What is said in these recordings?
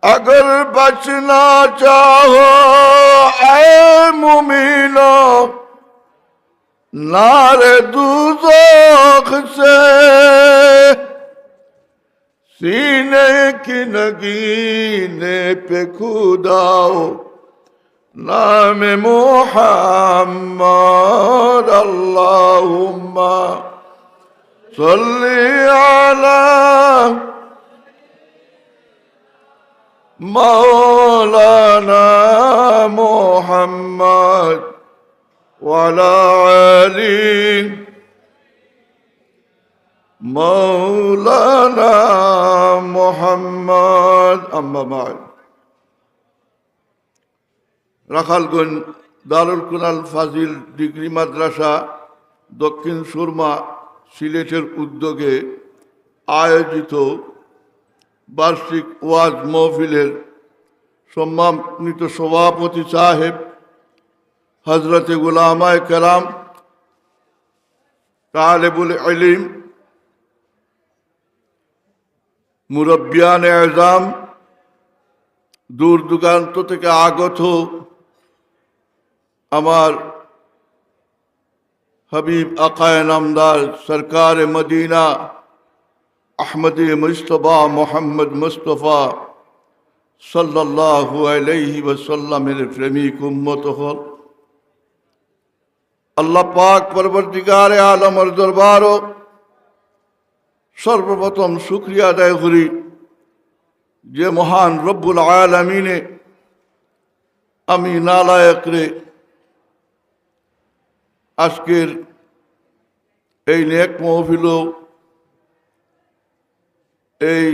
अगर बचना चाहो ऐ मुमीनो नारे दूज़ख से, सीने की नगीने पे खुदाओ नाम मुहम्मद। अल्लाहुम्मा सल्ली अला मौलाना मुहम्मद वाला अली मौलाना मुहम्मद। अम्मा बाद। রাখালগঞ্জ দারুল কুনাল ফাজিল ডিগ্রি মাদ্রাসা দক্ষিণ সুরমা সিলেটের উদ্যোগে আয়োজিত বার্ষিক ওয়াজ মাহফিলের সম্মানিত সভাপতি সাহেব হযরতে উলামায়ে কেরাম, তালেবুল ইলম, মুরব্বিয়ানে আযম, দূর দূরান্ত থেকে আগত আমার হাবিব আকায়ে নামদার সরকার মদিনা আহমদে মুস্তফা মোহাম্মদ মুস্তফা সাল্লাল্লাহু আলাইহি ওয়াসাল্লামের প্রেমিক উম্মত হল। আল্লাহ পাক পরবর্তীকারে আলমের দরবারও সর্বপ্রথম শুকরিয়া আদায় করি যে মহান রব্বুল আলামিনে আমি নালায়েক রে আজকের এই নেক মাহফিল, এই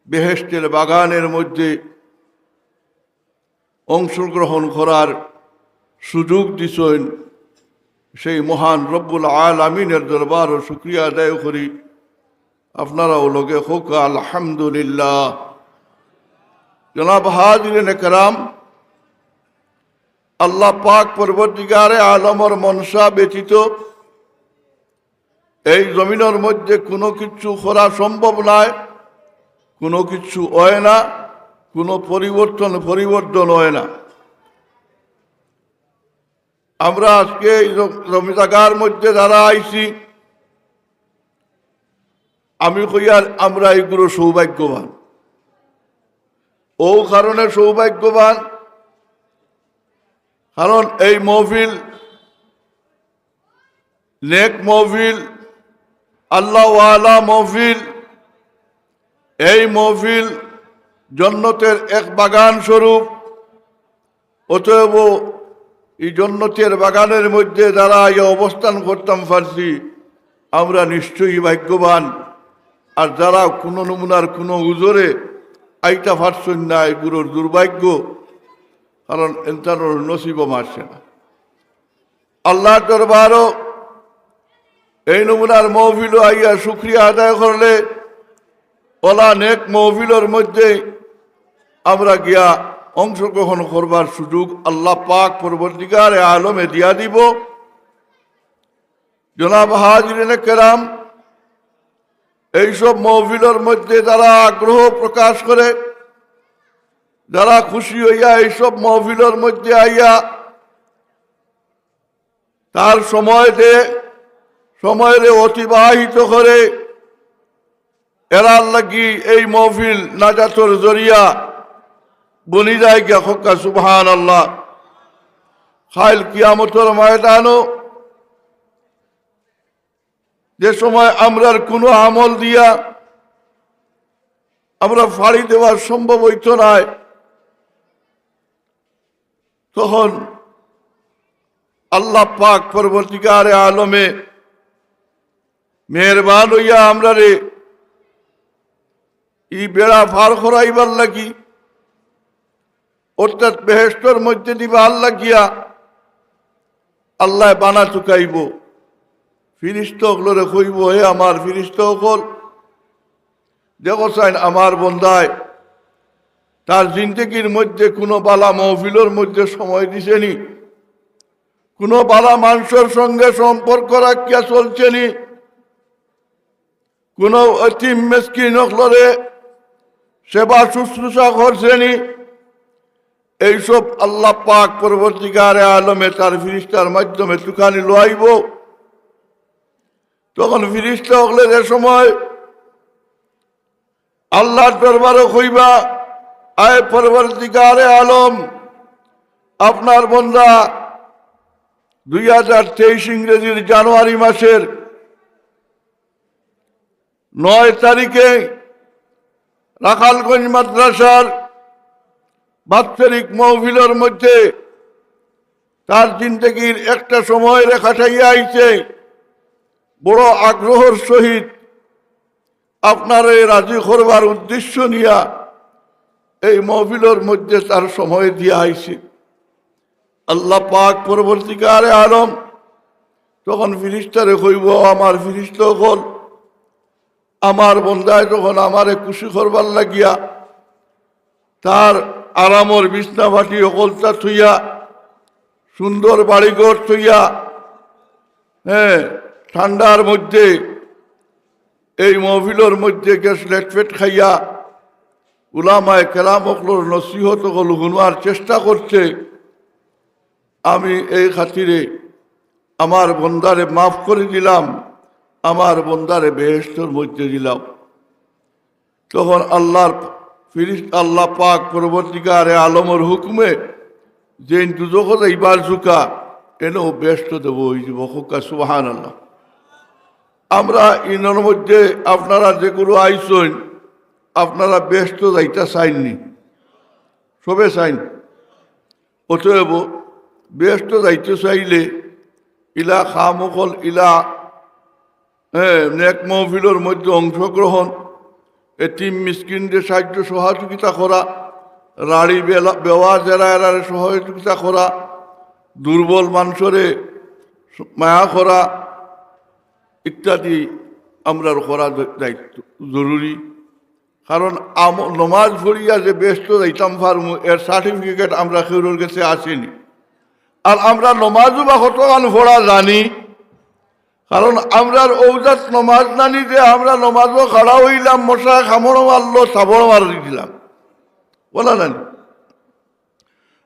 বেহেশতের বাগানের মধ্যে অংশগ্রহণ করার সুযোগ দিছেন, সেই মহান রব্বুল আলামিনের দরবারও শুকরিয়া আদায় করি। আপনারাও লোকে হোক আলহামদুলিল্লাহ। জনাব হাজিরিন কেরাম, আল্লাহ পাক পরবর্তীকারে আলমর মনসা ব্যতীত এই জমিনের মধ্যে কোনো কিছু করা সম্ভব নয়, কোনো কিছু হয় না, কোনো পরিবর্তন হয় না। আমরা আজকে এই জমি জায়গার মধ্যে যারা আইছি, আমি কইয়ার আমরা এইগুলো সৌভাগ্যবান। ও কারণে সৌভাগ্যবান, কারণ এই মহফিল নেক মহফিল, আল্লাহ ওয়ালা মহফিল। এই মহফিল জন্নতের এক বাগান স্বরূপ। অতএব এই জন্নতের বাগানের মধ্যে যারা অবস্থান করতাম পারছি, আমরা নিশ্চয়ই ভাগ্যবান। আর যারা কোনো নমুনার কোনো উজরে আইতা পারছেন না, এগুলোর দুর্ভাগ্য, কারণ এটার নসিবও মারছে না। আল্লাহ দরবারও এই নমুনার মহফিল আইয়া শুকরিয়া আদায় করলে ওলা নেক মহফিলের মধ্যে আমরা গিয়া অংশগ্রহণ করবার সুযোগ আল্লাহ পাক পরবর্তীকারে আলমে দিয়া দিব। জনাব হাজিরিন কেরাম, এইসব মহফিলের মধ্যে যারা আগ্রহ প্রকাশ করে, যারা খুশি হইয়া এইসব মহফিলের মধ্যে আইয়া তার সময়ের অতিবাহিত করে, এরার লাগি এই মহফিল নাজাতর জরিয়া বনি যায় গিয়া হক্কা সুবহান আল্লাহ। খাইল কিয়ামতের ময়দানও যে সময় আমরার কোনো আমল দিয়া আমরা ফাড়ি দেওয়া সম্ভব হইত নাই, তখন আল্লাহ পাক পরবর্তীকারে আলমে মেহরবান হইয়া আমরা রে ই বেড়া পার করাইবার লাগি, অর্থাৎ বেহেশতের মধ্যে দিবা আল্লাহ গিয়া আল্লাহ বানা চুকাইব। ফিরিস্তা হলরে কইব, হে আমার ফিরিস্তা হল, দেখো চাইন আমার বন্দায় তার জিন্দগির মধ্যে কোনো বালা মহফিলের মধ্যে সময় দিছেনি, কোনো বালা মানুষের সঙ্গে সম্পর্ক রাখিয়া চলছেনি, কোনো অতিম মিসকিন হলরে সেবা শুশ্রূষা করছেনি, এইসব আল্লাহ পাক পরবর্তীকারে আলমে তার ফিরিস্তার মাধ্যমে তুখানি লইব। তখন ফিরিস্তা হলে যে সময় আল্লাহর দরবারে কইবা, আয় পরবর্তীকারে আলম, আপনার বন্দা 2023 ইংরেজির জানুয়ারি মাসের 9 তারিখে রাখালগঞ্জ মাদ্রাসার বাৎসরিক মাহফিলের মধ্যে তার জিন্দেগির একটা সময় রেখা ঠাইয়া আইছে। বড় আগ্রহের সহিত আপনার এই রাজি করবার উদ্দেশ্য নিয়া এই মাহফিলের মধ্যে তার সময় দিয়া আইছে। আল্লাহ পাক পরবর্তীকারে আলম তখন ফিরিস্তারে কইব, আমার ফিরিস্তা হল আমার বন্দায় তখন আমারে খুশি করবার লাগিয়া তার আরামর বিছনা বাটি অকলতা থইয়া, সুন্দর বাড়িঘর থইয়া, ঠান্ডার মধ্যে এই মহফিলের মধ্যে গ্যাস লেটফেট খাইয়া উলামায়ে কেরাম অকলর নসিহত হল শুনবার চেষ্টা করছে। আমি এই খাতিরে আমার বন্দারে মাফ করে দিলাম, আমার বন্দারে বেহেশতের মধ্যে দিলাম। তখন আল্লাহ পাক পরবর্তীকারে আলমর হুকুমে যে দুজগত এইবার ঝুঁকা এনেও বেহেশত দেব ওই যে বকা সুবহানাল্লাহ। আমরা ইনের মধ্যে আপনারা যেগুলো আইসেন, আপনারা বেহেশত যাইতা চাইননি, সবে চাইন। অতএব বেহেশত যাইতে চাইলে ইলা খামকল ইলা নেক মহফিলের মধ্যে অংশগ্রহণ, এতিম মিসকিনদের সাহায্য সহযোগিতা করা, রাড়ি বেওয়া যারা এরারে সহযোগিতা করা, দুর্বল মানুষরে মায়া করা ইত্যাদি আমরা করা দায়িত্ব জরুরি। কারণ নমাজ পড়িয়া যে ব্যস্ত যাইতাম ফার্মু এর সার্টিফিকেট আমরা কেউর কাছে আসেনি। আর আমরা নমাজও বা কতক্ষণ পড়া জানি, কারণ আমরার ঔজাত নমাজ জানি যে আমরা নমাজও খাড়া হইলাম, মশা খামড় মারলো, সাবড় মারি দিলাম, বলা জানি।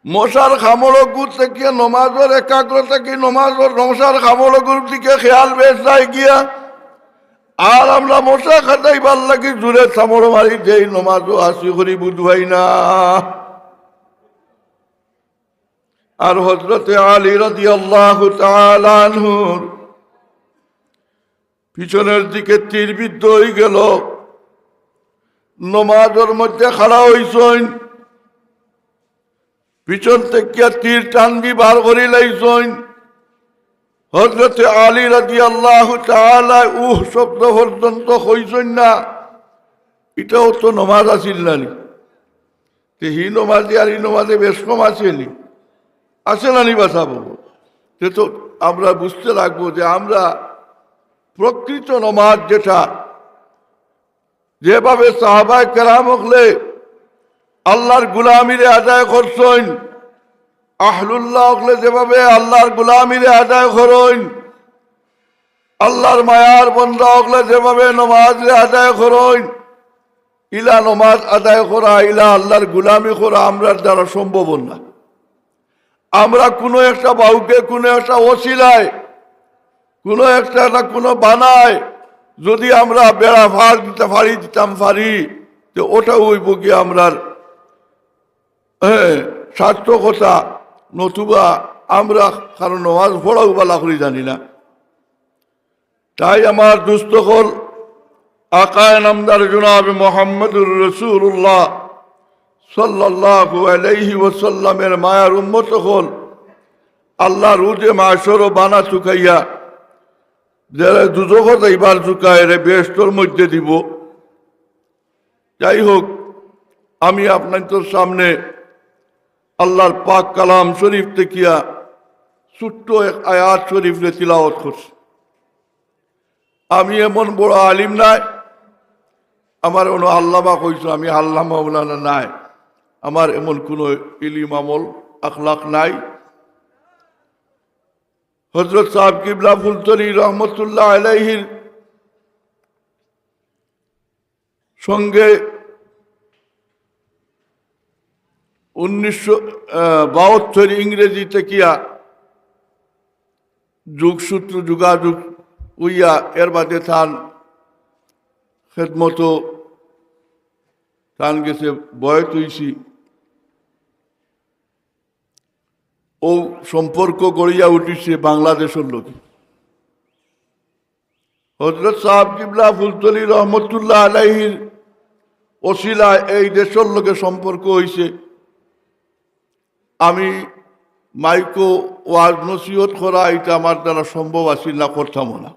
মশার খামড় গুড় থেকে নমাজের একাগ্রতা কি নমাজের মশার খামড় গুড় দিকে খেয়াল বেশ যায় গিয়া, আর আমরা মশা খাটাই ভাল লাগি জুড়ে সামড় মারি যেই নমাজও আসি করি বুঝবাই না। আর হযরতে আলী রাদিয়াল্লাহু তাআলা আনহুর পিছনের দিকে তীর বিদ্ধ হয়ে গেল, নমাজের মধ্যে খাড়া হইছেন, পিছন থেকে তীর টানবি বার করে লাইছেন। হযরতে আলী রাদিয়াল্লাহু তাআলা শব্দ পর্যন্ত হইছেন না, এটাও তো নমাজ আসিল না। হি নমাজে আর ই নমাজে বেশ কম আসেনি, আসে না নি বাসাবো। তো আমরা বুঝতে লাগবো যে আমরা প্রকৃত নমাজ যেটা, যেভাবে সাহাবায়ে কেরাম হলে আল্লাহর গুলামিরে আদায় করছেন, আহলুল্লাহ হলে যেভাবে আল্লাহর গুলামিরে আদায় করেন, আল্লাহর মায়ার বন্দা হলে যেভাবে নমাজে আদায় করেন, ইলা নমাজ আদায় করা, ইলা আল্লাহর গুলামি করা আমরার দ্বারা সম্ভব না। আমরা কোনো একটা বাহুকে কোনো একটা ওসিলায় কোনো একটা না কোনো বানায় যদি আমরা বেড়া ফাড় দিতাম পারি, তো ওটা হইব কি আমরার সার্থকতা, নতুবা আমরা কারণ নমাজ পড়াও বালা করে জানি না। তাই আমার দুস্থ হল আকায় নামদার জনাব মুহাম্মদুর রাসূলুল্লাহ সাল্লাল্লাহু আলাইহি ওয়াসাল্লামের মায়ার উম্মত হল আল্লাহ রুজে মাশর বানা চুকাইয়া যারা দুজগত এইবার চুকায় রে বেহেশতের মধ্যে দিব। যাই হোক, আমি আপনাদের সামনে আল্লাহর পাক কালাম শরীফ দেখিয়া ছোট্ট এক আয়াত শরীফ রে তিলাওয়াত করছি। আমি এমন বড় আলিম নাই, আমার কোনো আল্লামা কইছো, আমি আল্লামা মাওলানা নাই, আমার এমন কোনো ইলিম আমল আখলাক নাই। হযরত সাহেব কিবলা ফুলতলি রহমতুল্লাহ আলাইহির সঙ্গে 1972 ইংরেজি তেকিয়া যুগসূত্র যোগাযোগ উইয়া এর বাদে থান খেদমতো থান গেছে বয়স হইছি ও সম্পর্ক গড়িয়া উঠিছে বাংলাদেশের লোকে। হযরত সাহেব কিবলা ফুলতলি রহমতুল্লাহ আলাইহির ওসিলায় এই দেশের লোকে সম্পর্ক হইছে। আমি মাইকো ওয়াজ নসিহত করা এটা আমার দ্বারা সম্ভব আছিল না, করতাম না।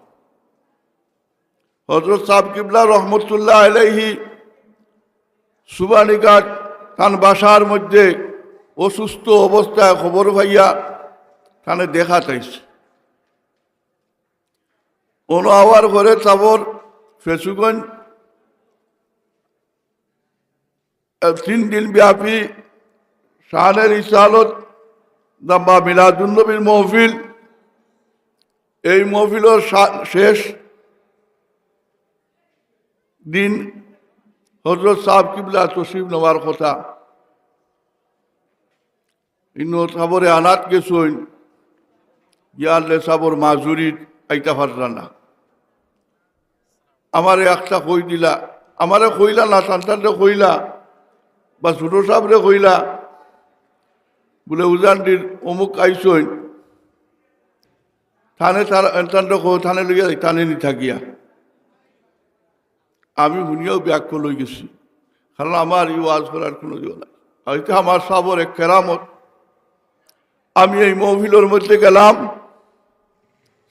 হযরত সাহেব কিবলা রহমতুল্লাহ আলাইহি সুবানীঘাট তান বাসার মধ্যে অসুস্থ অবস্থায় খবর ভাইয়া তানে দেখা চাইছে। আওয়ার ঘরে চাবর ফেসুগঞ্জ 3 দিন ব্যাপী শাহানের ইসালত বা মিলাদুন্নবীর মহফিল, এই মহফিলের শেষ দিন হযরত সাহেব কিবলা তশরিফ নেওয়ার কথা। সাবরে আনাত গেছইন ইয়ারলে সাবর মাজুরির আইতা পারলা না। আমারে একটা কই দিলা, আমারে কইলা না, সন্তানরে কইলা বা ছোট সাহেবরে কইলা বলে উজানটির অমুক আইসইন থানে তার সন্তানরে থানে লইয়া থানে নি থাকিয়া। আমি শুনিয়াও ব্যাখ্যা লই গেছি, কারণ আমার এই ওয়াজ করার কোনো দিও নাই। হয়তো আমার সাবর এক কেরামত। আমি এই মহফিলের মধ্যে গেলাম,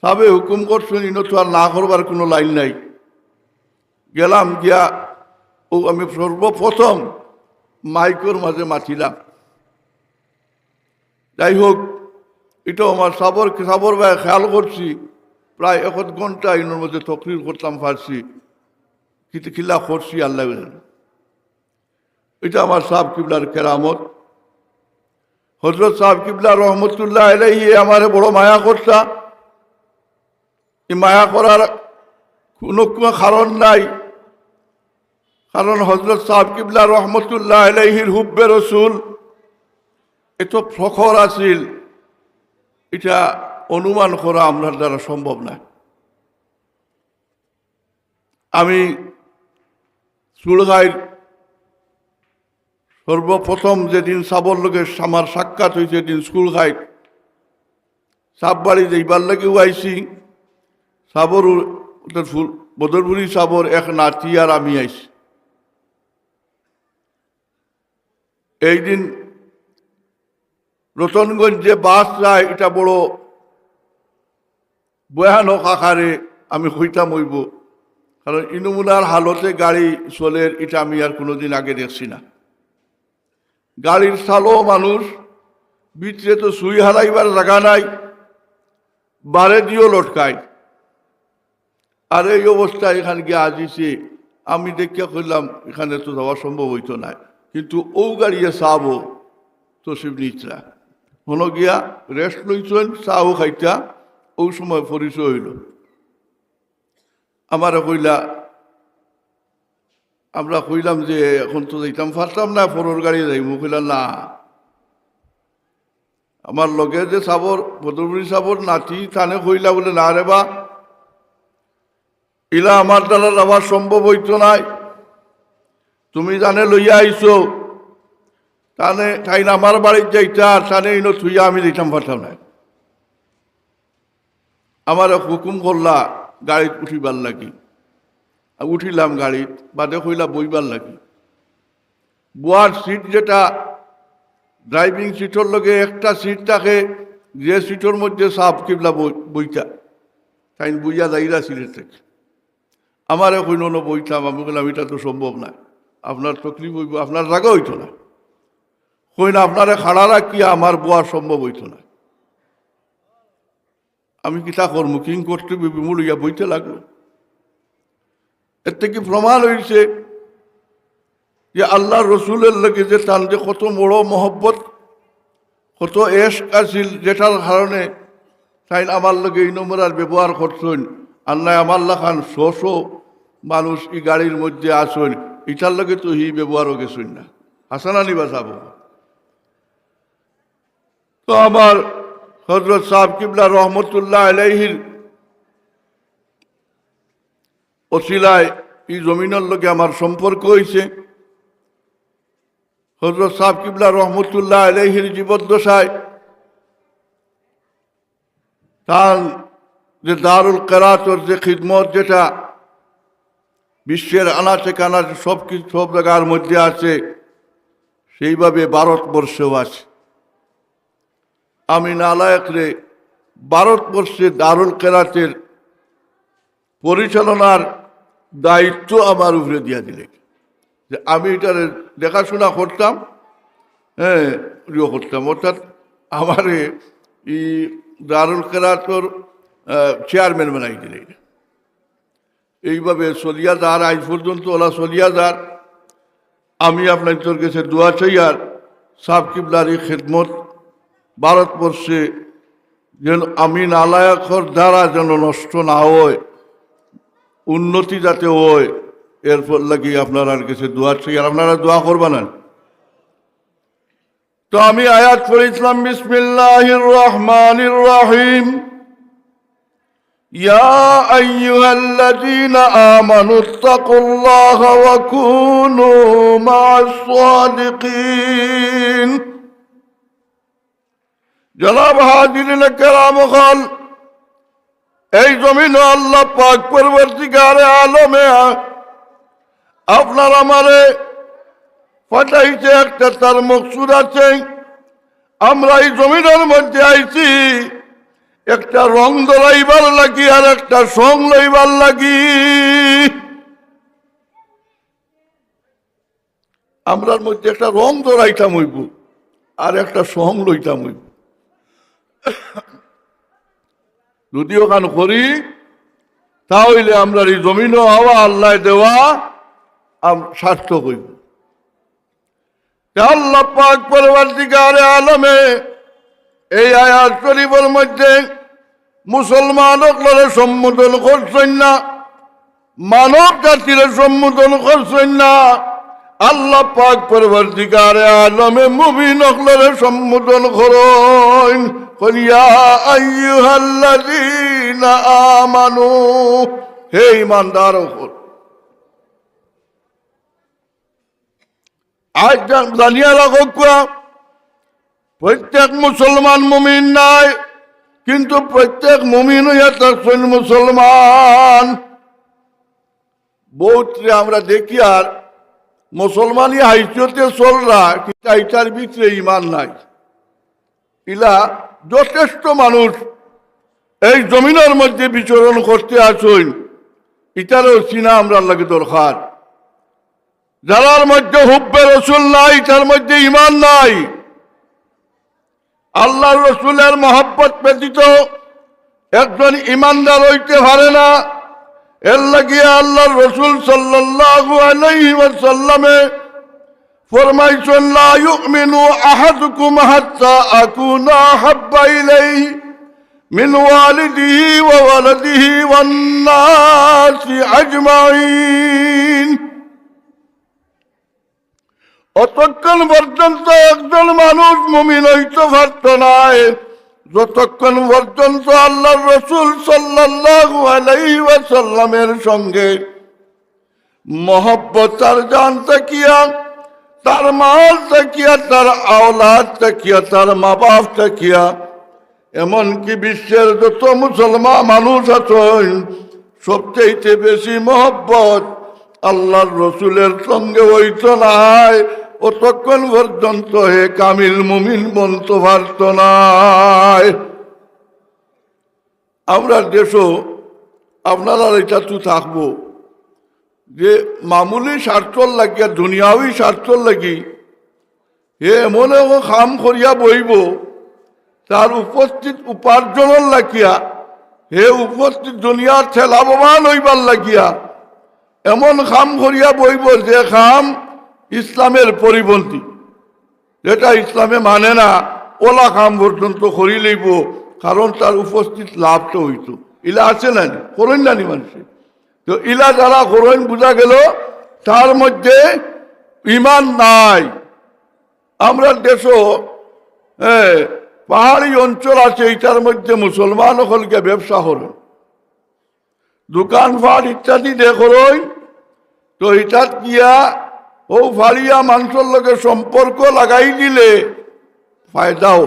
সাবে হুকুম করছেন ইনো তো আর না করবার কোনো লাইন নাই। গেলাম গিয়া ও আমি সর্বপ্রথম মাইকোর মাঝে মাতিলাম। যাই হোক, এটা আমার সাবর ভাই খেয়াল করছি প্রায় 1 ঘন্টা ইনোর মধ্যে তকরির করতাম পারছি, কিন্তু খিলা করছি আল্লাহ। এটা আমার সাহেব কিবলার কেরামত। হযরত সাহেব কিবলা রহমতুল্লাহ আলাইহি আমারে বড় মায়া করতা। এই মায়া করার কোনো কারণ নাই, কারণ হযরত সাহেব কিবলা রহমতুল্লাহ আলাইহির হুব্বে রসুল এত প্রখর আছিল, এটা অনুমান করা আপনার দ্বারা সম্ভব না। আমি চুলগাঁয়ের সর্বপ্রথম যেদিন সাবর লোকের আমার সাক্ষাৎ হয়েছে, যেদিন স্কুল ঘাট সাব বাড়ি যাইবার লাগেও আইসি। সাবর বদরপুরি সাবর এক নাতি আর আমি আইসি। এই দিন রতনগঞ্জ যে বাস যায়, এটা বড় ভয়ানক আকারে আমি হইতাম হইব, কারণ ইনমুনার হালতে গাড়ি চলে, এটা আমি আর কোনোদিন আগে দেখছি না। গাড়ির চালও মানুষ, ভিতরে তো সুই হারাইবার জায়গা নাই, বারে দিয়েও লটকায়। আর এই অবস্থায় এখানে গিয়ে আজিছি, আমি দেখিয়া করলাম এখানে তো যাওয়া সম্ভব হইতো না, কিন্তু ও গাড়িয়ে চাবো তসিফ নিচরা হলো গিয়া রেস্ট লইছেন, চাও খাইতা। ও সময় পরিচয় হইল। আমার কইলা, আমরা কইলাম যে এখন তো যাইতাম পারতাম না, ফোরর গাড়ি যাই। কইলা না, আমার লগে যে সাবর বদরপুরি সাবর নাতি থানে কইলা বলে না রে বা, ইলা আমার দ্বারা যাওয়া সম্ভব হইতো নাই। তুমি জানে লইয়া আইছো, তানে তাই না আমার বাড়ির যাইতা, আর তানে ইনো থুইয়া আমি যাইতাম পারতাম না। আমার হুকুম করলা গাড়িত উঠিবার লাগি। উঠিলাম গাড়ি, বাদে কইলা বইবার লাগি। বুয়ার সিট যেটা ড্রাইভিং সিটের লগে একটা সিট থাকে, যে সিটের মধ্যে সাহেব কিবলা বইটা, তাই বইয়া যাইরা সিটের থেকে আমার কইন বইতাম। আমি বললাম এটা তো সম্ভব না, আপনার তকলিফ হইব, আপনার জায়গা হইতো না। কই না, আপনারে খাড়া রাখিয়া আমার বোয়া সম্ভব হইতো না। আমি কিতা করবো, কিং করতে বিমূল ইয়া বইতে লাগলো। এর থেকে প্রমাণ হয়েছে যে আল্লাহ রসুলের লগে যে তার যে কত বড় মহব্বত, কত এশক আছিল, যেটার কারণে তাই আমার লগে এই নম্বরার ব্যবহার করছেন। আল্লাহ আমার লাখান শো মানুষ এই গাড়ির মধ্যে আসেন, এটার লগে তো হি ব্যবহারও গেছেন না। হাসানানি বাসাবো তো আমার হযরত সাহেব কিবলা রহমতুল্লাহ আলাইহির ওসিলায় এই জমিনের লোকে আমার সম্পর্ক হয়েছে। হযরত সাহেব কিবলা রহমতুল্লাহ আলাইহির জীবদ্দশায় তার যে দারুল কেরাতর যে খিদমত, যেটা বিশ্বের আনাচে কানাচে সব জায়গার মধ্যে আছে, সেইভাবে ভারতবর্ষেও আছে। আমি নালায়েকরে ভারতবর্ষে দারুল কেরাতের পরিচালনার দায়িত্ব আমার উপরে দিয়া দিলেন, যে আমি এটার দেখাশোনা করতাম, করতাম, অর্থাৎ আমার এই দারুল কেরাতর চেয়ারম্যান বানাই দিলেন। এইভাবে চলিয়া যার আজ পর্যন্ত ওলা চলিয়া যার। আমি আপনার তোর কাছে দোয়া চাই, আর সাহেব কিবলার এই খেদমত ভারতবর্ষে যেন আমি নালায়কর দ্বারা যেন নষ্ট না হয়, উন্নতি যাতে হয়, এরপর লাগি আপনার কাছে দোয়া চাই, আর আপনারা দোয়া করবেন। তো আমি আয়াত পড়েছিলাম, বিসমিল্লাহির রহমানির রহিম। ইয়া আইয়ুহাল্লাযীনা আমানুত্তাকুল্লাহা ওয়া কুনু মা'আস সাদিকিন। জনাব হাজিরিন কেরাম, এই জমিন আল্লাহ পাক পরবর্তীকারে আলমে আপনার আমারে পাঠাইছে, একটা তার মকসুদ আছে। আমরা এই জমিনের মধ্যে আইছি একটা রং ধরাইবার লাগি, আর একটা সং লইবার লাগি। আমরার মধ্যে একটা রং ধরাইতাম হইব, আর একটা সং লইতাম হইব। যদিও কান করি, তাহলে আমরা এই জমিনও হওয়া আল্লাহ দেওয়া সার্থক হইব। আল্লাহ পাক পরবর্তীকারে আলমে এই আয়াত শরীফের মধ্যে মুসলমানকে সম্বোধন করছেন না, মানব জাতির সম্বোধন করছেন না। আল্লাহ পাক পরবর্তীকারে আলমে মুমিনকে সম্বোধন করেন, ইয়া আইয়ুহাল্লাযীনা আমানু, হে ঈমানদারগণ। আজ জানিয়া রাখো, প্রত্যেক মুসলমান মুমিন নাই, কিন্তু প্রত্যেক মুমিন হইয়া থাকছেন মুসলমান। বহুত আমরা দেখি আর মুসলমানই হাইচতে চলরা, কিন্তু এইটার ভিতরে ইমান নাই। ইলা যথেষ্ট মানুষ এই জমিনের মধ্যে বিচরণ করতে আসুন, এটারও চিনা আমরা লাগে দরকার। যারার মধ্যে হুব্বে রসুল নাই, তার মধ্যে ইমান নাই। আল্লাহ রসুলের মহব্বত ব্যতীত একজন ইমানদার হইতে পারে না। এর লাগিয়ে আল্লাহ রসুল সাল্লাল্লাহু আলাইহি ওয়াসাল্লামে ফরমাইছেন, লা ইউমিনু আহাদুকুম হাত্তা আকুনা আহাব্বা ইলাইহি মিন ওয়ালিদিহি ওয়া ওয়ালাদিহি ওয়ান নাসি আজমাইন। অতক্ষণ পর্যন্ত একজন মানুষ মুমিন হইতে পারত না, যতক্ষণ পর্যন্ত আল্লাহ রসুল সাল্লাল্লাহু আলাইহি ওয়াসাল্লামের সঙ্গে মহব্বত, তার জান তাকিয়া, তার মাল তাকিয়া, তার আওলাদ তাকিয়া, তার মা বাপ তাকিয়া, এমনকি বিশ্বের যত মুসলমান মানুষ আছেন সবচেয়ে বেশি মহব্বত আল্লাহর রসুলের সঙ্গে হইত নাই, অতক্ষণ পর্যন্ত হে কামিল মুমিন বলতে পারত নাই। আমরা দেশও আপনারা এটা তো থাকবো যে মামুলি স্বার্থর লাগিয়া, দুনিয়াবি স্বার্থর লাগি হে এমন কাম করিয়া বইব, তার উপস্থিত উপার্জনের লাগিয়া, হে উপস্থিত দুনিয়ার লাভবান হইবার লাগিয়া এমন কাম করিয়া বইব যে কাম ইসলামের পরিপন্থী, যেটা ইসলামে মানে না, ওলা কাম পর্যন্ত করি লইব, কারণ তার উপস্থিত লাভ তো হইত। ইলা আছে না, করেন না মানুষে। তো ইলা যারা করেন, বোঝা গেল তার মধ্যে ইমান নাই। আমরা দেশও পাহাড়ি অঞ্চল আছে, এটার মধ্যে মুসলমান সকলকে ব্যবসা করেন, দোকানপাট ইত্যাদি দেখেন, তো এটাত গিয়া ও ফাড়িয়া মানুষের লগে সম্পর্ক লাগাই দিলে ফায়দাও।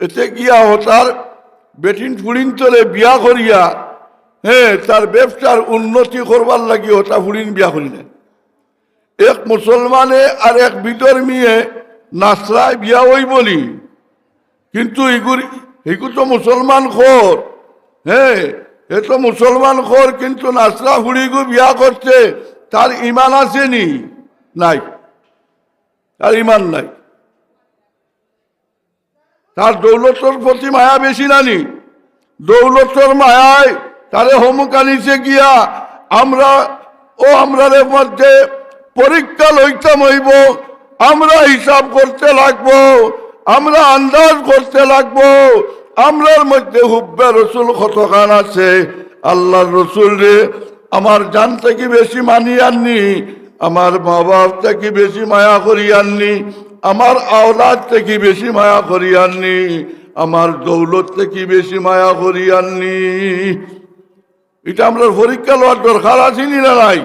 এতে গিয়া তার বেটিন ফুড়িন তলে বিয়া করিয়া তার ব্যবসার উন্নতি করবার লাগি ওটা ফুড়িন বিয়া করিলেন। এক মুসলমানে আর এক বিধর্মীয়ে নাসরায় বিয়া ওই বলি, কিন্তু এগু তো মুসলমান খোর, এ তো মুসলমান খোর, কিন্তু নাসরা ফুড়িগু বিয়া করছে, তার ইমান আসেনি? নাই, তার ইমান নাই। তার দৌলতর প্রতি মায়া বেশি নানি, দৌলতর মায়ায় তারে হমুক আনিছে গিয়া আমরার মধ্যে পরীক্ষা লইতাম হইব, আমরা হিসাব করতে লাগবো, আমরা আন্দাজ করতে লাগবো, আমরার মধ্যে হুব্বে রসুল কতখান আছে। আল্লাহর রসুল রে আমার জান থেকে বেশি মানি আননি, আমার মা বাপ থেকে বেশি মায়া করি আননি, আমার আওলাদ থেকে বেশি মায়া করি আননি, আমার দৌলত থেকে বেশি মায়া করি আননি। এটা আমরা পরীক্ষা লওয়ার দরকার আছে নি না নাই?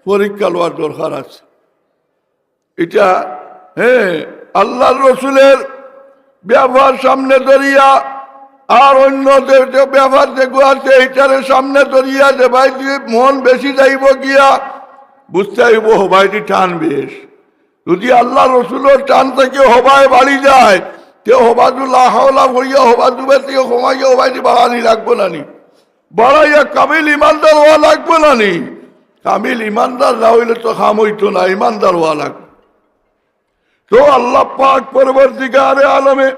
পরীক্ষা লওয়ার দরকার আছে। এটা আল্লাহর রসুলের ব্যবহার সামনে ধরিয়া আর অন্য যে ব্যবহার যেগুলো আছে এইটারে সামনে ধরিয়া যে ভাই মন বেশি যাইব গিয়া বুঝতে হইব হবাইটি টান বেশ। যদি আল্লাহ রসুলের টান থেকে হবায় বাড়ি যায়, তে হবাজুল্লাহ হাওলা ভরিয়া হবাজুবে থেকে কমাইয়া হবাইটি বাড়ানি লাগবো না নি, বাড়াইয়া কামিল ইমানদার হওয়া লাগবে না নি। কামিল ইমানদার না হইলে তো খাম হইতো না, ইমানদার হওয়া লাগবে। তো আল্লাহ পাক পরবর্তীকারে আলমে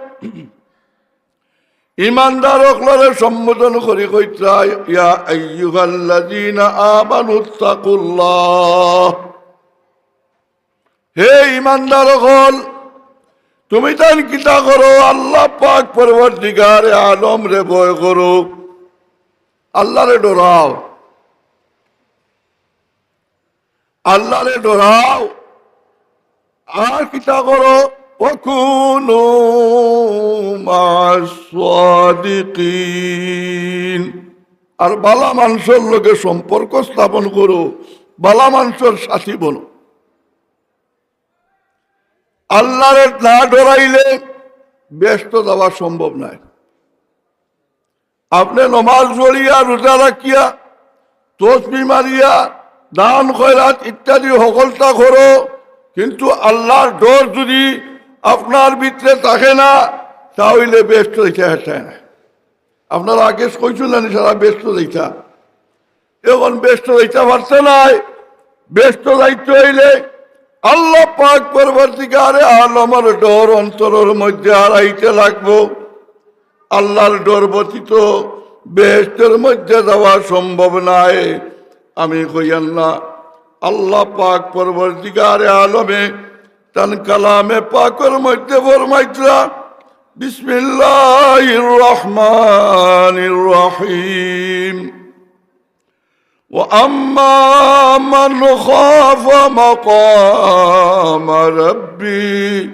ইমানদার অকলরে সম্বোধন করি কইতা, ইয়া আইয়ুহাল্লাযীনা আমানুত্তাকুল্লাহ, হে ইমানদার অকল তুমি তান কিতা করো, আল্লাহ পাক পরবর্তীকারে আলম রে ভয় করো, আল্লাহরে ডরাও, আল্লাহরে ডরাও। আর কিতা করো, ওয়াকুনু মা'আস সাদিকিন, আর বালা মানুষের লগে সম্পর্ক স্থাপন করো, বালা মানুষের সাথী বনো। আল্লাহরে না ডরাইলে ব্যস্ত যাওয়া সম্ভব নয়। আপনি নমাজ পড়িয়া, রোজা রাখিয়া, তসবিহ মারিয়া, দান খয়রাত ইত্যাদি সকলটা করো, কিন্তু আল্লাহর ডর যদি আপনার ভিতরে থাকে না, তাহলে ব্যস্ত দিতে চায় না। আপনারা আগে কইছিলেন সারা ব্যস্ত দিতা, এখন ব্যস্ত দিতে পারছে নাই। ব্যস্ত দায়িত্ব হইলে আল্লাহ পাক পরবর্তীকারে আলমের ডর অন্তরের মধ্যে হারাইতে লাগবো। আল্লাহর ডর ব্যতীত বেহেশতের মধ্যে যাওয়া সম্ভব নাই। আমি কইয়ান না, আল্লাহ পাক পরবর্তীকারে আলমে তান কালামে পাকের মধ্যে ফরমাইতরা, বিসমিল্লাহির রহমানির রহিম, وأما من خاف مقام ربي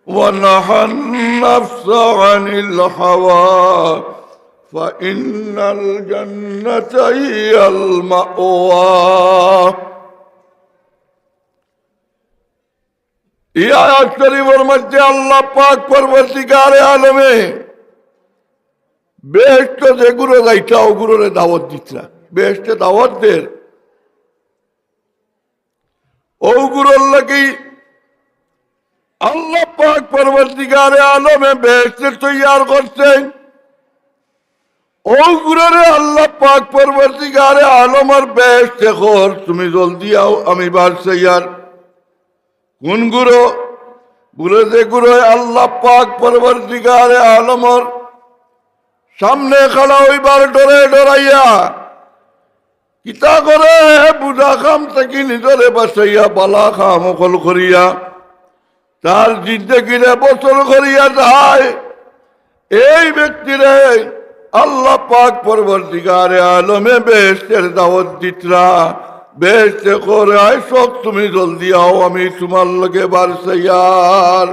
ونهى النفس عن الهوى فإن الجنة هي المأوى। এই আয়াত শরীফের মধ্যে আল্লাহ পাক পরবর্তীকারে আলমে বেহেশত যে গুরু যাইতা ও গুরুরে দাওয়াত দিতরা, বেহেশতে দাওয়াত দের ও গুরুর লাগি আল্লাহ পাক পরবর্তীকারে আলমে বেহেশতে তৈয়ার করছেন। ও গুরুরে আল্লাহ পাক পরবর্তীকারে আলমের বেহেশতে কর, তুমি জলদি আও, আমি বাড়ছে ইয়ার। কোন গুরু? গুরু যে গুরু আল্লাহ পাক পরবর্তীকারে আলমের সামনে খাড়া হইবার ডরে ডরাইয়া কিতা করে বুঝা খাম থেকে নিজরে বাসাইয়া বালা খাম অকল করিয়া তার জিন্দগিরে বছর করিয়া যায়, এই ব্যক্তিরে আল্লাহ পাক পরবর্তীকারে আলমে বেহেশতের দাওয়াত দিতরা। বেহেশতে করে আইসক, তুমি জলদি আও, আমি তোমার লগে বারসাইয়ার।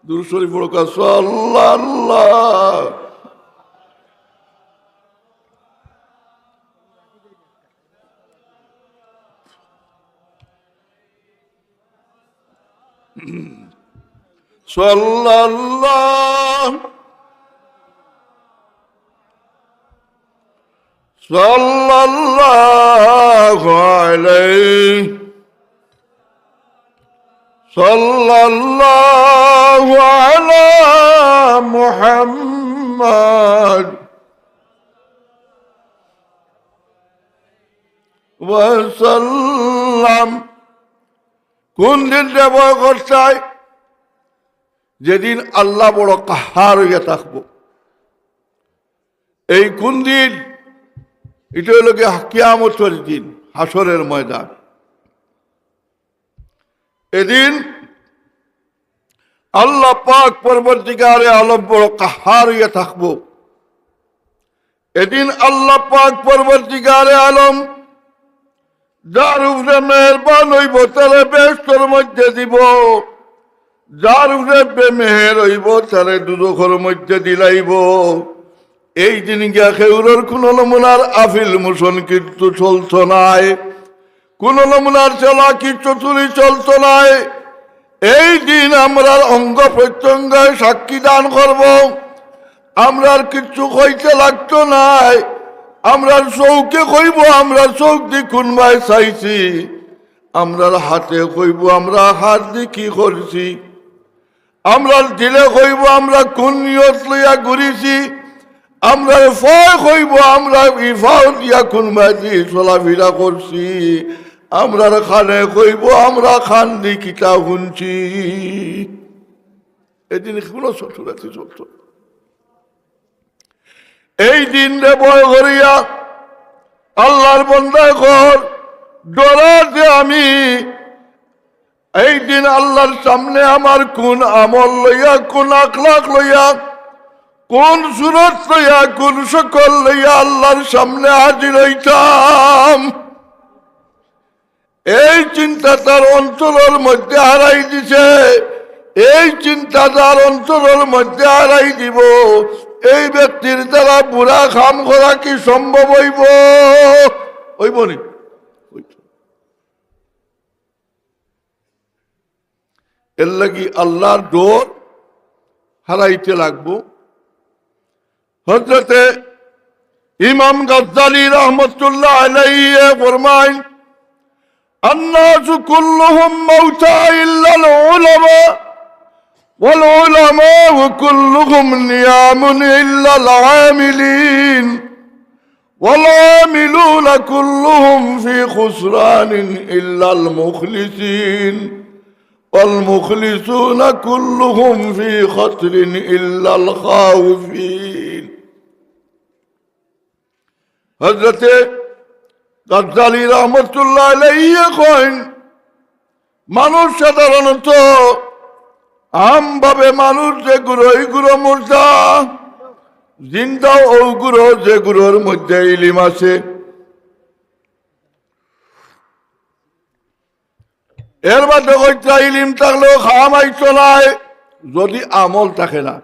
দুরূদ শরীফ পড়ো সাল্লাল্লাহ। সাল্লাল্লাহু সাল্লাল্লাহু আলাইহি সাল্লাল্লাহু আলা মুহাম্মদ ওয়া সাল্লাম। কোন দিন ব্যবহার করতে, যেদিন আল্লাহ বড় কাহার হইয়া থাকবো। এই কোন দিন? এটা হইল কিয়ামতের দিন, হাসরের ময়দান। এদিন আল্লাহ পাক পরবর্তীকারে আলম বড় কাহার হইয়া থাকবো। এদিন আল্লাহ পাক পরবর্তীকারে আলম যার উপরে মেহরবান হইব তারে বেহেশতের মধ্যে দিব, যার উপরে বেমেহের হইব তারে দুজখের মধ্যে দিলাইব। এই দিন গিয়া খেউরের কোন নমুনার আফিল মোশন কিন্তু চলত নাই, কোন নমুনার চালাকি চতুরি চলত নাই। এই দিন আমরা অঙ্গ প্রত্যঙ্গায় সাক্ষী দান করব। আমরার কিচ্ছু কইতে লাগতো নাই, আমরা চৌকে কইব আমরা চৌক দি কোনবাই চাইছি, আমরার হাতে কইব আমরা হাত দি কি করছি, আমরা দিলে কইব আমরা কোন নিয়ত লইয়া ঘুরিছি, আমরা ফয় কইব আমরা ইফাও দিয়া কোনবাই দি চলাফেরা করছি, আমরার খানে কইব আমরা খান দি কিতা শুনছি। এদিন কোনো চতুরাতি চলত। এই দিন রে ভয় করিয়া আল্লাহর বন্দায় ঘর ডরা যে আমি, এই দিন আল্লাহর সামনে আমার কোন আমল লইয়া, কোন আখলাক লইয়া, কোন সুরত লইয়া, কোন সকল লইয়া আল্লাহর সামনে হাজির হইতাম, এই চিন্তা তার অন্তরের মধ্যে হারাই দিছে। এই চিন্তা তার অন্তরের মধ্যে হারাই দিব। এই ব্যক্তির দ্বারা বুড়া খাম করা কি সম্ভব হইব? হইব নি? এর লাগি আল্লাহর ডোর হারাইতে লাগবো। হযরতে ইমাম গাজ্জালী রহমতুল্লাহ আলাইহি ফরমায়, আন্নাসু কুল্লুহুম মাউতা ইল্লাল উলামা ওয়াল উলামাউ কুল্লুহুম নিয়ামুন ইল্লাল আমিলিন ওয়াল আমিলুনা কুল্লুহুম ফি খুসরানিন ইল্লাল মুখলিসিন ওয়াল মুখলিসুনা কুল্লুহুম ফি খাতরিন ইল্লাল খাউফিন। হযরতে গাজ্জালী রহমতুল্লাহ আলাইহি কইন, মানুষ সাধারণত আমভাবে মানুষ যে গুরু এই গুরু মুর্দা, জিন্দা ও গুরু যে গুরুর মধ্যে ইলিম আছে। এর মধ্যে কইতা ইলিম থাকলেও খামাই চলায় যদি আমল থাকে না।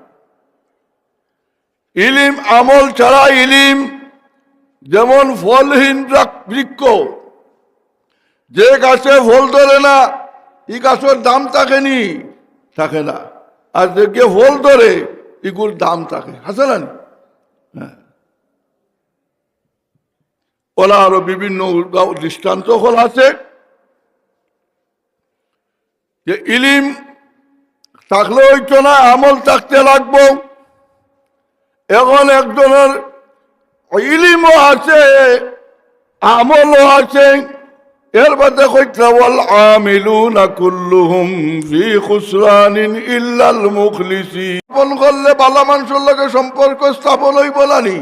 ইলিম আমল ছাড়া ইলিম যেমন ফলহীন বৃক্ষ, যে গাছে ফল ধরে না এই গাছের দাম থাকেনি, থাকে না। আর যে ফল ধরে এগুলোর দাম থাকে, আছে না? হ্যাঁ, ওলা আরো বিভিন্ন দৃষ্টান্ত হল আছে যে ইলিম থাকলে হইতো না, আমল থাকতে লাগবো। এখন একজনের ইলিমও আছে আমলও আছে, এর মধ্যে কইতা ওয়াল আমিলুনা কুল্লুহুম ফি খুসরানিন ইল্লাল মুখলিসিন। আপন করলে বালা মানুষের লগে সম্পর্ক স্থাপন হইব নানি?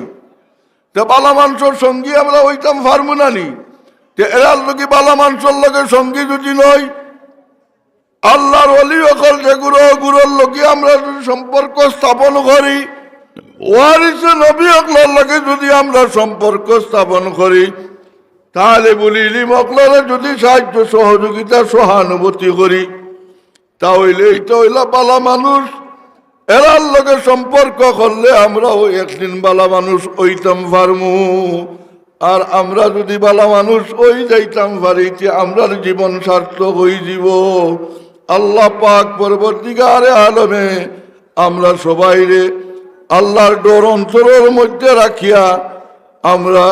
তে বালা মানুষের সঙ্গী আমরা হইতাম পারবো নানি? তে এরার লোকে বালা মানুষের লগে সঙ্গী যদি নয়, আল্লাহর ওলি অকল যে গুরুর লোকে আমরা যদি সম্পর্ক স্থাপন করি, ওয়ারিসে নবী অকলের লগে যদি আমরা সম্পর্ক স্থাপন করি, তাহলে বলি ইলিম অকলরে যদি সাহায্য সহযোগিতা সহানুভূতি করি, তাহলে এটা হইলা বালা মানুষ। এরার লগে সম্পর্ক করলে আমরাও একদিন বালা মানুষ হইতাম পারমু। আর আমরা যদি বালা মানুষ ওই যাইতাম পারিতে আমরার জীবন সার্থক হয়ে যাব। আল্লাহ পাক পরবর্তীকারে আলমে আমরা সবাই রে আল্লাহর ডর অন্তরের মধ্যে রাখিয়া আমরা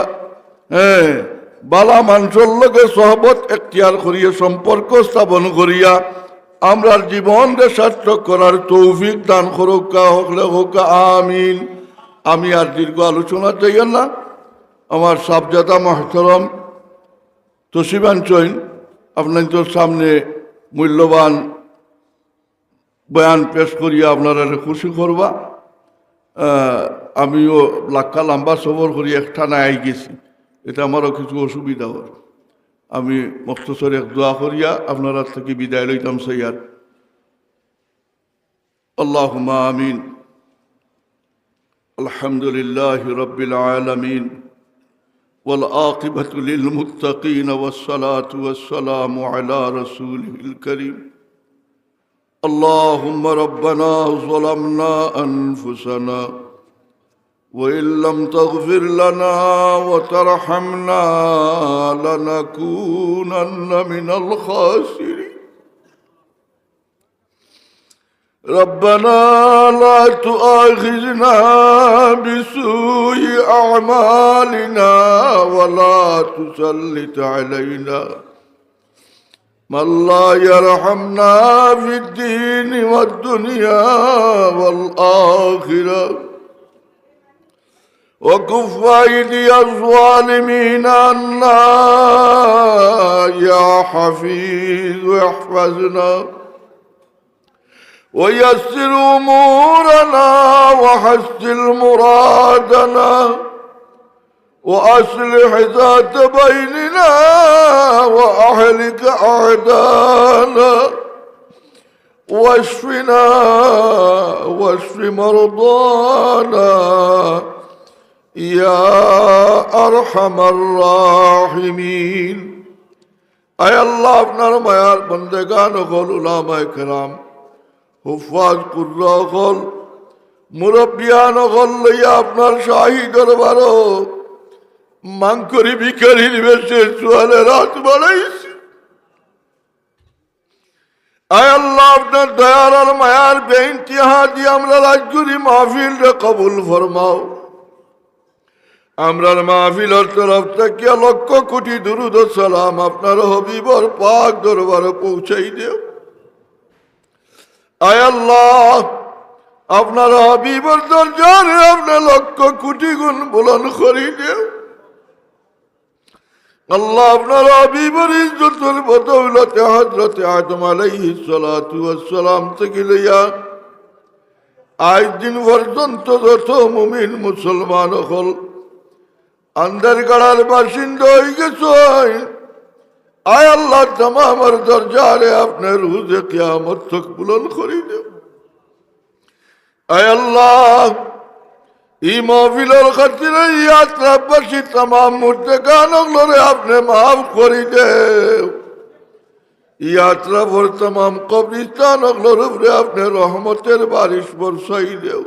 বালা মানুষের লগে সহবত এখতিয়ার করিয়া সম্পর্ক স্থাপন করিয়া আমরার জীবনকে সার্থক করার তৌফিক দান করুকা হকলে হোক আমিন। আমি আর দীর্ঘ আলোচনা চাই না, আমার সাবজাদা মহতরম তসিবাঞ্চইন আপনাদের সামনে মূল্যবান বয়ান পেশ করিয়া আপনারা খুশি করবা। আমিও লাক্কা লম্বা সফর করি একটানা আই গেছি, এটা আমারও কিছু অসুবিধা হল। আমি মখতসর এক দোয়া করিয়া আপনারা থেকে বিদায় লইতাম সৈয়ার। আল্লাহুম্মা আমিন। আলহামদুলিল্লাহি রাব্বিল আলামিন ওয়াল আকিবাতু লিল মুত্তাকিন ওয়াস সালাতু ওয়াস সালামু আলা রাসূলিল কারীম। اللهم ربنا ظلمنا أنفسنا وإن لم تغفر لنا وترحمنا لنكونن من الخاسرين. ربنا لا تؤاخذنا بسوء أعمالنا ولا تسلط علينا من لا يرحمنا في الدين والدنيا والآخرة. وكف أيدي الظالمين عنا يا حفيظ احفظنا ويسر أمورنا وحسن مرادنا وأصلح ذات بيننا وأهلك أعدانا واشفنا واشف مرضانا يا أرحم الراحمين. أي الله আপনার মায়ার বন্দেগান হল উলামায়ে কেরাম হুফাজ কুররা হল মুরব্বিয়ান হল লইয়া আপনার শাহী দরবারও মাংকরি ভিখারি নিবেশের সোয়ালে রাত বাড়াইছে। আয় আল্লাহ আপনার দয়ার আর মায়ার বেইনতিহা দিয়ে আমরা রাজগুরি মাহফিল রে কবুল ফরমাও। আমরার মাহফিলের তরফ থেকে লক্ষ কোটি দুরুদ ও সালাম আপনার হবিবর পাক দরবারে পৌঁছাই দেও। আয় আল্লাহ আপনার হবিবর দরজারে আপনার লক্ষ কোটি গুণ বুলন্দ করি দেও। আল্লাহ আপনার হাবিবের ইজ্জতের বদৌলতে হযরত আদম আলাইহিস সালাতু ওয়াস সালাম থেকে লইয়া আজ দিন পর্যন্ত যত মুমিন মুসলমান হল আন্দারগাড়ার বাসিন্দা হয়ে গেছে, আয় আল্লাহ তামামের দরজারে আপনার রুজে কিয়ামত তক বুলন্দ করে দেও। আয় আল্লাহ এই মাহফিলের খাতিরে ইয়াত্রাবাসী তামাম মুর্তেকানগুলোরে আপনি মাফ করে দেও। ইয়াত্রা ভর তামাম কবরিস্তানগুলোর উপরে আপনি রহমতের বারিশ বর্ষাই দেও।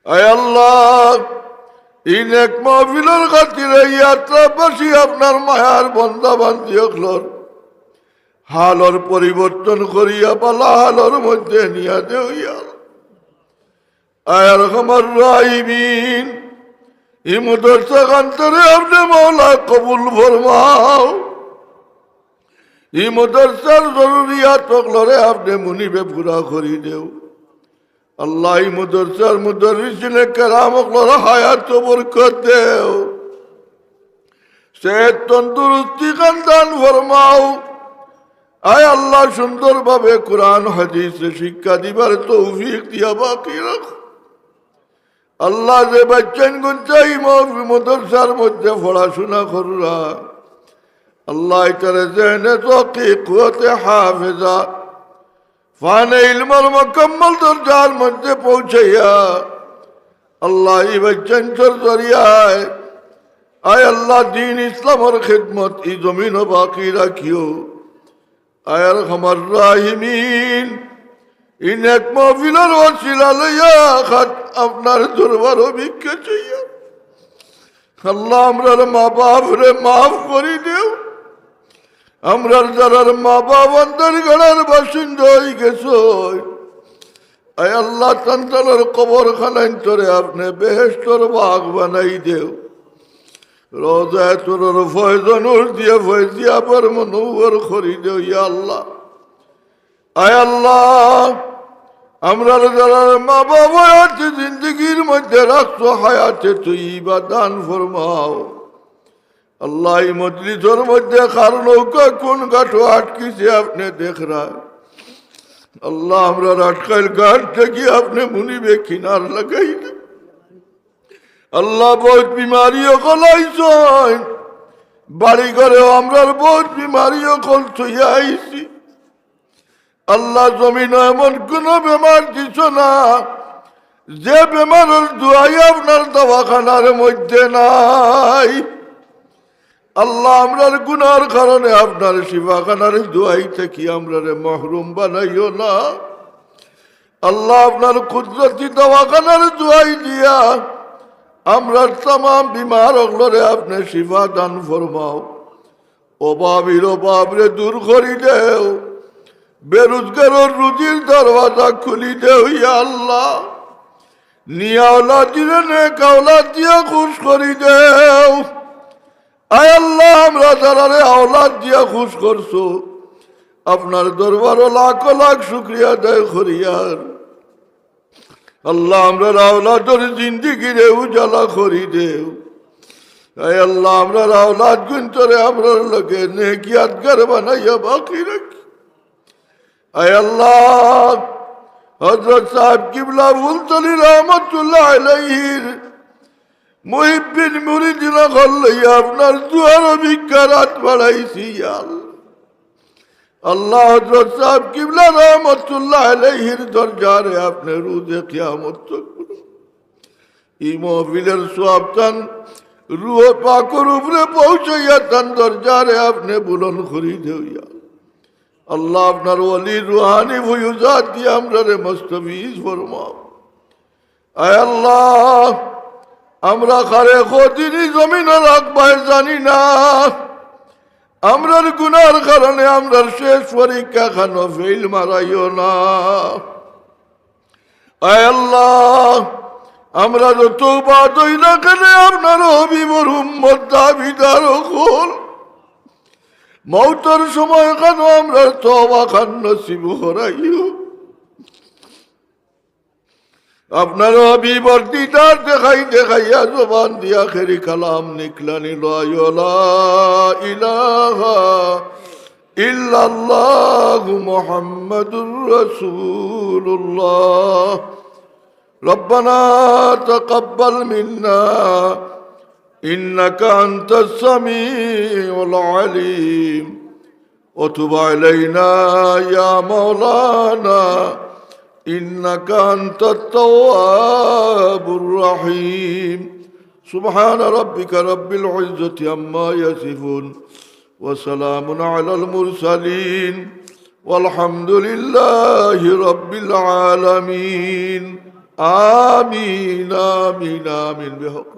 আয় আল্লাহ এই নেক মাহফিলের খাতিরে ইয়াত্রাবাসী আপনার মায়ার বন্দা বান্দি হকলর হালর পরিবর্তন করিয়া পালা হালর মধ্যে নিয়া দেও। আয় রহমান রাহিমিন এই মুদরসা কান্তরে আপনি মৌলা কবুল ফরমাও। এই মুদরসার জরুরিয়াত হকলরে আপনি মুনিবে পুরা করি দেও। আল্লাহ এই মুদরসার মুদরিসিনে কেরাম হকলরে হায়াত বরকত দেও। সেহত তন্দুরুস্তি খানদান ফরমাও। আয় আল্লাহ সুন্দরভাবে কোরআন হাদিসে শিক্ষা দিবার তৌফিক দিয়া বাকি রাখো। আল্লাহ যে বাচ্চান গুনচাই মদরসার মধ্যে পড়াশোনা কররা আল্লাহ এটারে জেনে তোকে কুয়াতে হাফেজা ফানে ইলমার মুকাম্মল দরজার মধ্যে পৌঁছাইয়া আল্লাহ এই বাচ্চান জরিয়ায় আয় আল্লাহ দ্বীন ইসলামের খিদমত এই জমিনও বাকি রাখিও। আয় রহমান রাহিমিন এই নেক মাহফিলের ওসিলা লইয়া আপনার দরবার ভিক্ষা চাইয়া আল্লাহ আমরার মা বাপ রে মাফ করি দেও। আমরার যারার মা বাপ অন্তর গড়ার বাসিন্দা হয়ে গেছ, আয় আল্লাহ সন্তানের কবর খানাইন তোরে আপনি বেহেশতর বাগ বানাই দেও। রোজায় তোর ফয়জনুর দিয়ে ফয়জিয়া পর মনোবর করি দেও ইয়া আল্লাহ। আয় আল্লাহ আমরার যারার মা বাবা আছে জিন্দগির মধ্যে রাখছো হায়াতে তৈবা দান ফরমাও। আল্লাহ এই মজলিসের মধ্যে কার নৌকা কোন ঘাটও আটকিছে আপনি দেখ রা। আল্লাহ আমরা আটকাইল ঘাট থেকে আপনি মুনিবে কিনার লাগাই দে। আল্লাহ বহুত বিমারিও কলাইছ, বাড়ি ঘরেও আমরার বহুত বিমারিও কল থইয়া আইছি। আল্লাহ জমিন এমন কোন বেমার দিছ না যে বেমারের দোয়াই আপনার দওয়াখানার মধ্যে নাই। আল্লাহ আমরার গুনার কারণে আপনার শিফাখানার দোয়াই থেকে আমরা মহরুম বানাইও না। আল্লাহ আপনার কুদরতি দওয়াখানার দোয়াই দিয়া আমরা তাম বিমার অগলরে আপনি শিফা দান ফরমাও। অভাবীর অভাবরে দূর করি দেও, বেরোজগারের রুজির দরওয়াজা খুলি দেও ইয়া আল্লাহ। নিয়া ওলাদ দিলে নেক ওলাদ দিয়া খুশ করি দেও। আয় আল্লাহ আমরা যারা আওলাদ দিয়া খুশ করছো আপনার দরবার লাখ লাখ শুক্রিয়া আদায় করিয়ার। আল্লাহ আমরা আওলাদের জিন্দিগিরে উজালা করি দেও। আয় আল্লাহ আমরা আওলাদ গুন্তরে আমরা লগে নেকিয়াতগার বানাইয়া বাকি রাখি। আয় আল্লাহ হযরত সাহেব কিবলা ফুলতলি রহমাতুল্লাহ আলাইহির মুহিব্বিন মুরিদিনা কল্লাইয়া আপনার দুয়ার ভিক্ষারাত বাড়াইছি আল্লাহ। হযরত সাহেব কিবলা রহমাতুল্লাহ আলাইহির দরজারে আপনি রোজে কিয়ামত তক এই মাহফিলের সওয়াব তান রূহ পাকের উপরে পৌঁছাইয়া তান দরজারে আপনি বুলন্দ করি দেও ইয়া আল্লাহ। আপনার ওলি রুহানি ফয়ুজাত দিয়ে আমরা মুস্তাফিজ ফরমাও। আয় আল্লাহ আমরা কারে কদিনই জমিনে রাখবাই জানি না, আমরার গুনার কারণে আমরার শেষ পরীক্ষা খানো ফেল মারাইও না। আয় আল্লাহ আমরা যত বাদ হই না কেন আপনার হবিবর উম্মত দাবিদার হল মৌতের সময় কেন আমরা তওবা খান নসিব করাইও। আপনার হবিবর দিদার দেখাই দেখাইয়া জবান দিয়া খেরি কালাম নিকলানি লা ইলাহা ইল্লাল্লাহু মুহাম্মাদুর রাসূলুল্লাহ। রব্বানা তাকাব্বাল মিন্না ইন্নাকা আনতাস সামিউল আলিম ওয়া তুব আলাইনা ইয়া মাওলানা ইন্নাকা আনতাত তাওয়াবুর রহিম। সুবহান রাব্বিকা রাব্বিল ইজ্জাতি আম্মা ইয়াসিফুন ওয়া সালামুন আলাল মুরসালিন ওয়ালহামদুলিল্লাহি রাব্বিল আলামিন। আমিন আমিন আমিন বিহক